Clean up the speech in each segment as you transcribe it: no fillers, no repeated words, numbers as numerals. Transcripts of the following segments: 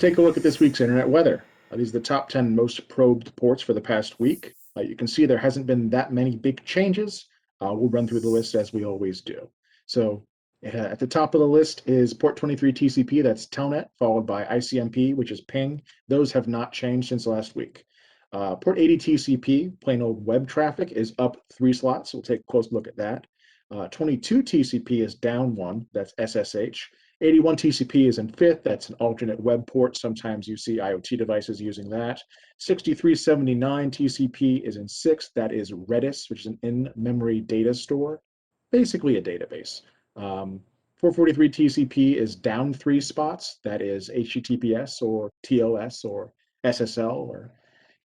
take a look at this week's internet weather. These are the top 10 most probed ports for the past week. You can see there hasn't been that many big changes. We'll run through the list as we always do. So at the top of the list is port 23 TCP, that's Telnet, followed by ICMP, which is ping. Those have not changed since last week. Port 80 TCP, plain old web traffic, is up 3 slots. We'll take a close look at that. 22 TCP is down 1, that's SSH. 81 TCP is in 5th, that's an alternate web port. Sometimes you see IoT devices using that. 6379 TCP is in 6th, that is Redis, which is an in-memory data store, basically a database. 443 TCP is down 3 spots, that is HTTPS or TLS or SSL, or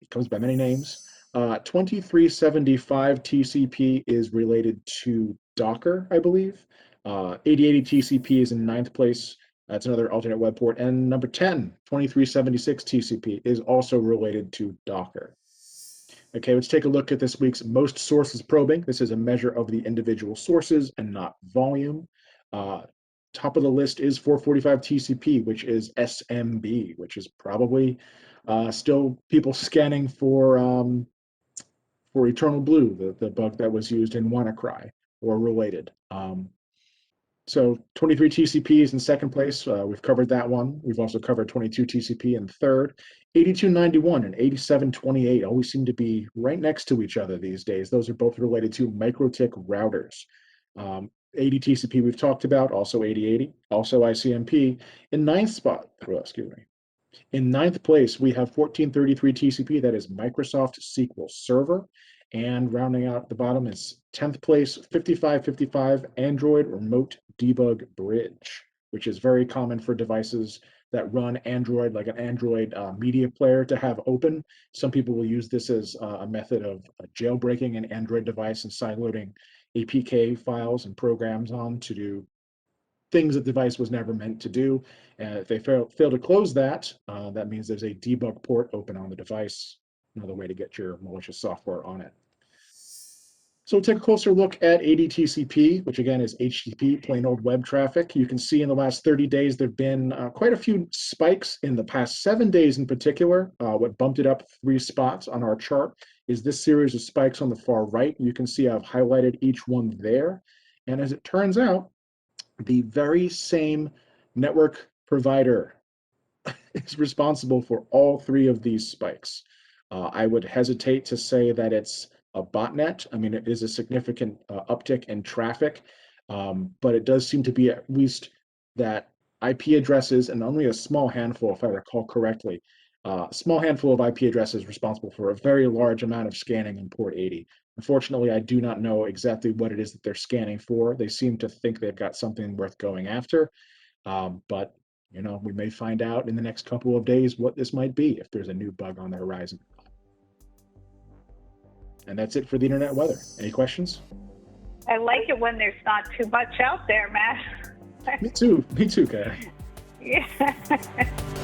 it comes by many names. 2375 TCP is related to Docker, I believe. 8080 TCP is in 9th place. That's another alternate web port. And number 10, 2376 TCP is also related to Docker. Okay, let's take a look at this week's most sources probing. This is a measure of the individual sources and not volume. Top of the list is 445 TCP, which is SMB, which is probably still people scanning for Eternal Blue, the bug that was used in WannaCry or related. So 23 TCP is in 2nd place. We've covered that one. We've also covered 22 TCP in 3rd. 8291 and 8728 always seem to be right next to each other these days. Those are both related to MikroTik routers. 80 TCP we've talked about, also 8080, also ICMP. In 9th spot, in 9th place, we have 1433 TCP, that is Microsoft SQL Server. And rounding out the bottom is 10th place, 5555 Android Remote Debug Bridge, which is very common for devices that run Android, like an Android media player, to have open. Some people will use this as a method of jailbreaking an Android device and sideloading APK files and programs on to do things that the device was never meant to do. And if they fail to close that, that means there's a debug port open on the device. Another way to get your malicious software on it. So we'll take a closer look at 80 TCP, which again is HTTP, plain old web traffic. You can see in the last 30 days, there've been quite a few spikes in the past 7 days in particular. What bumped it up 3 spots on our chart is this series of spikes on the far right. You can see I've highlighted each one there. And as it turns out, the very same network provider is responsible for all 3 of these spikes. I would hesitate to say that it's a botnet. I mean, it is a significant uptick in traffic, but it does seem to be at least that IP addresses, and only a small handful, if I recall correctly, a small handful of IP addresses responsible for a very large amount of scanning in port 80. Unfortunately, I do not know exactly what it is that they're scanning for. They seem to think they've got something worth going after, but you know, we may find out in the next couple of days what this might be if there's a new bug on the horizon. And that's it for the internet weather. Any questions? I like it when there's not too much out there, Matt. Me too, Kay. Yeah.